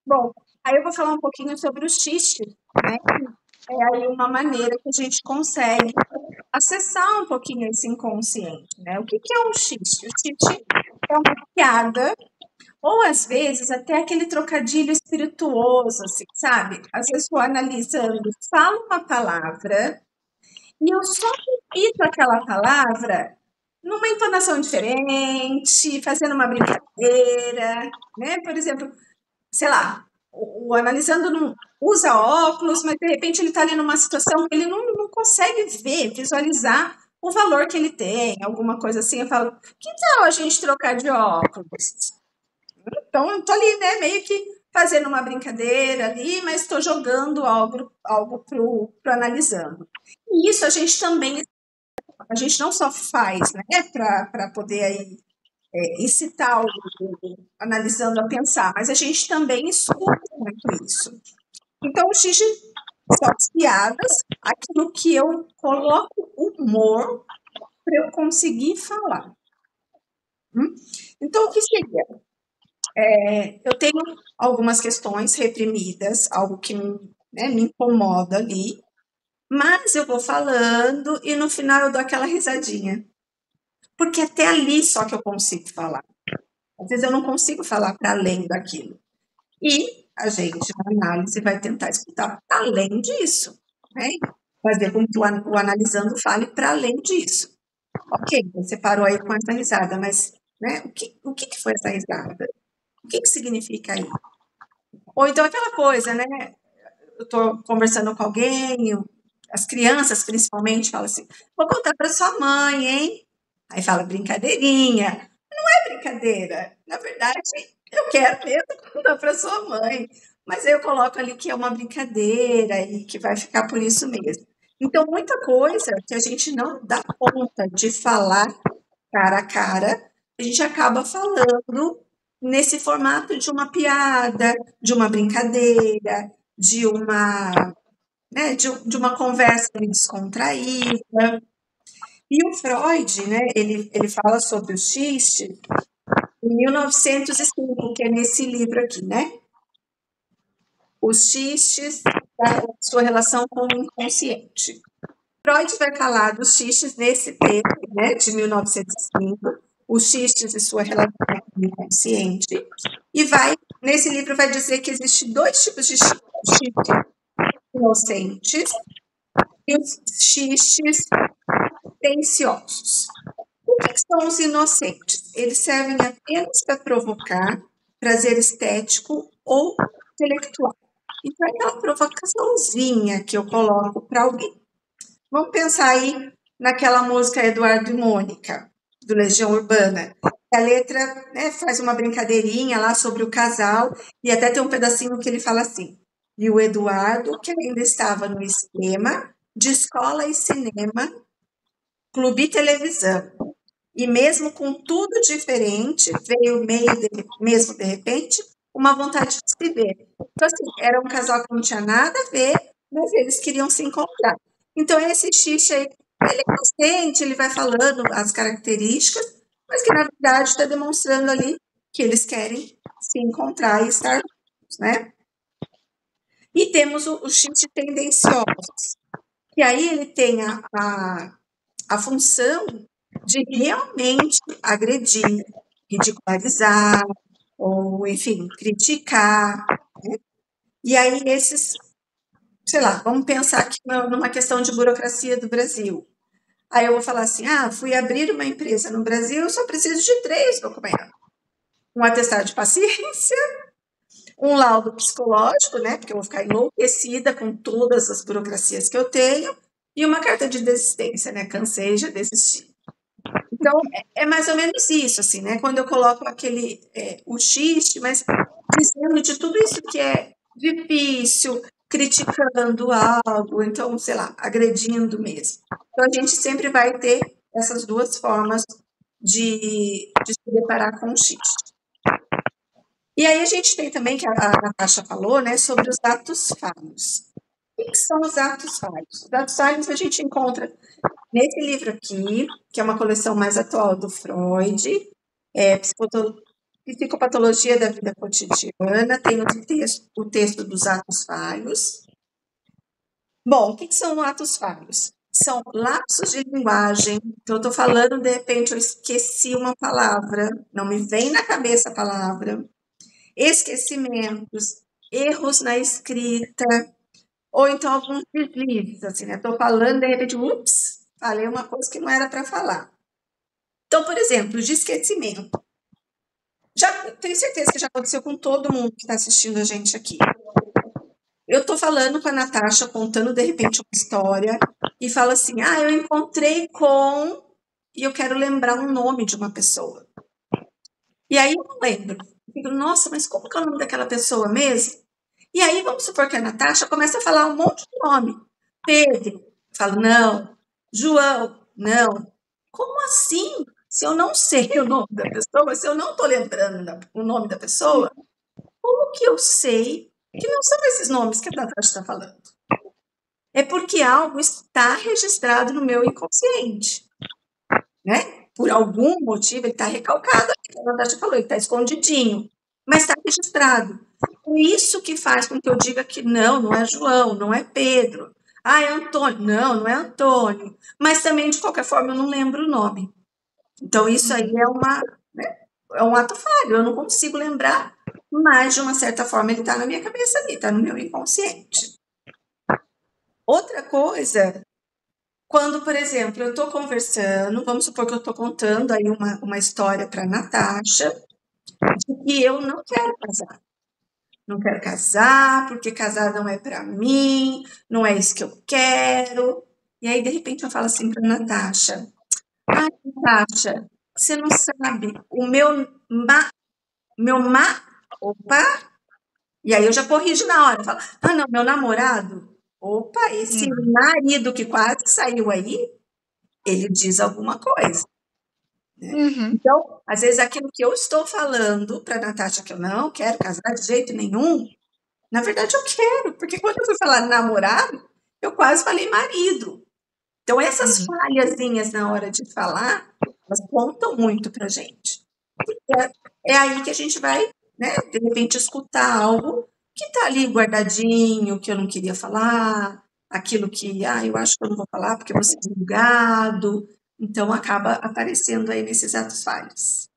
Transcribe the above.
Bom, aí eu vou falar um pouquinho sobre o xiste, né? É aí uma maneira que a gente consegue acessar um pouquinho esse inconsciente, né? O que que é um xiste? O xiste é uma piada, ou às vezes até aquele trocadilho espirituoso, assim, sabe? Às vezes estou analisando, falo uma palavra e eu só repito aquela palavra numa entonação diferente, fazendo uma brincadeira, né? Por exemplo, sei lá, o analisando não usa óculos, mas de repente ele está ali numa situação que ele não consegue ver, visualizar o valor que ele tem, alguma coisa assim. Eu falo, que tal a gente trocar de óculos? Então, eu tô ali, né, meio que fazendo uma brincadeira ali, mas estou jogando algo pro analisando. E isso a gente também, a gente não só faz, né, para poder aí incitar o analisando a pensar, mas a gente também escuta muito isso. Então, o xixi são as piadas, aquilo que eu coloco humor para eu conseguir falar. Então, o que seria? Eu tenho algumas questões reprimidas, algo que né, me incomoda ali, mas eu vou falando e no final eu dou aquela risadinha. Porque até ali só que eu consigo falar. Às vezes eu não consigo falar para além daquilo. E a gente, na análise, vai tentar escutar para além disso. Né? Fazer com que o analisando fale para além disso. Ok, você parou aí com essa risada, mas né, o que foi essa risada? O que significa aí? Ou então aquela coisa, né? Eu estou conversando com alguém, as crianças principalmente falam assim: vou contar para sua mãe, hein? Aí fala brincadeirinha. Não é brincadeira. Na verdade, eu quero mesmo contar para sua mãe. Mas aí eu coloco ali que é uma brincadeira e que vai ficar por isso mesmo. Então, muita coisa que a gente não dá conta de falar cara a cara, a gente acaba falando nesse formato de uma piada, de uma brincadeira, de uma, né, de uma conversa descontraída. E o Freud, né, ele fala sobre o xiste em 1905, que é nesse livro aqui, né? Os xistes da sua relação com o inconsciente. Freud vai falar dos xistes nesse texto, né, de 1905, os xistes e sua relação com o inconsciente, e vai, nesse livro, vai dizer que existem dois tipos de xistes, os xistes inocentes e os xistes tendenciosos. O que são os inocentes? Eles servem apenas para provocar prazer estético ou intelectual. Então, é aquela provocaçãozinha que eu coloco para alguém. Vamos pensar aí naquela música Eduardo e Mônica, do Legião Urbana. A letra, né, faz uma brincadeirinha lá sobre o casal, e até tem um pedacinho que ele fala assim: e o Eduardo, que ainda estava no esquema de escola e cinema, clube e televisão. E mesmo com tudo diferente, veio mesmo de repente uma vontade de se ver. Então, assim, era um casal que não tinha nada a ver, mas eles queriam se encontrar. Então, esse xixi aí, ele é consciente, ele vai falando as características, mas que na verdade está demonstrando ali que eles querem se encontrar e estar juntos, né? E temos o xixi tendencioso, que aí ele tem a função de realmente agredir, ridicularizar, ou, enfim, criticar. Né? E aí, esses, sei lá, vamos pensar aqui numa questão de burocracia do Brasil. Aí eu vou falar assim: ah, fui abrir uma empresa no Brasil, eu só preciso de 3 documentos: um atestado de paciência, um laudo psicológico, né? Porque eu vou ficar enlouquecida com todas as burocracias que eu tenho, e uma carta de desistência, né? Cansei, já desisti. Então, é mais ou menos isso, assim, né? Quando eu coloco o xiste, mas dizendo de tudo isso que é difícil, criticando algo, então, sei lá, agredindo mesmo. Então, a gente sempre vai ter essas duas formas de se deparar com o xiste. E aí a gente tem também, que a Natasha falou, né, sobre os atos falhos. O que são os atos falhos? Os atos falhos a gente encontra nesse livro aqui, que é uma coleção mais atual do Freud, Psicopatologia da vida cotidiana, tem o texto dos atos falhos. Bom, o que são atos falhos? São lapsos de linguagem. Então, eu estou falando, de repente, eu esqueci uma palavra, não me vem na cabeça a palavra. Esquecimentos, erros na escrita, ou então alguns deslizes, assim, né? Estou falando, de repente, ups, falei uma coisa que não era para falar. Então, por exemplo, de esquecimento. Já tenho certeza que já aconteceu com todo mundo que está assistindo a gente aqui. Eu estou falando com a Natasha, contando de repente uma história, e falo assim: ah, eu encontrei com. E eu quero lembrar um nome de uma pessoa. E aí eu não lembro. Eu digo, nossa, mas como que é o nome daquela pessoa mesmo? E aí vamos supor que a Natasha começa a falar um monte de nome. Pedro. Eu falo, não. João, não. Como assim? Se eu não sei o nome da pessoa, se eu não estou lembrando o nome da pessoa, como que eu sei que não são esses nomes que a Natasha está falando? É porque algo está registrado no meu inconsciente, né? Por algum motivo, ele está recalcado, como a Natasha falou, ele está escondidinho, mas está registrado. É isso que faz com que eu diga que não é João, não é Pedro. Ah, é Antônio. Não é Antônio. Mas também, de qualquer forma, eu não lembro o nome. Então, isso aí é um ato falho, eu não consigo lembrar, mas, de uma certa forma, ele está na minha cabeça ali, está no meu inconsciente. Outra coisa, quando, por exemplo, eu estou conversando, vamos supor que eu estou contando aí uma história para a Natasha, de que eu não quero casar. Não quero casar, porque casar não é para mim, não é isso que eu quero. E aí, de repente, eu falo assim para a Natasha: ai, Natasha, você não sabe, opa, e aí eu já corrijo na hora, eu falo, ah, não, meu namorado, opa, esse marido que quase saiu aí, ele diz alguma coisa. Então, às vezes aquilo que eu estou falando para a Natasha que eu não quero casar de jeito nenhum, na verdade eu quero, porque quando eu fui falar namorado, eu quase falei marido. Então, essas falhazinhas na hora de falar, elas contam muito pra gente. É aí que a gente vai, né, de repente, escutar algo que tá ali guardadinho, que eu não queria falar, aquilo que, eu acho que eu não vou falar porque eu vou ser julgado. Então, acaba aparecendo aí nesses atos falhos.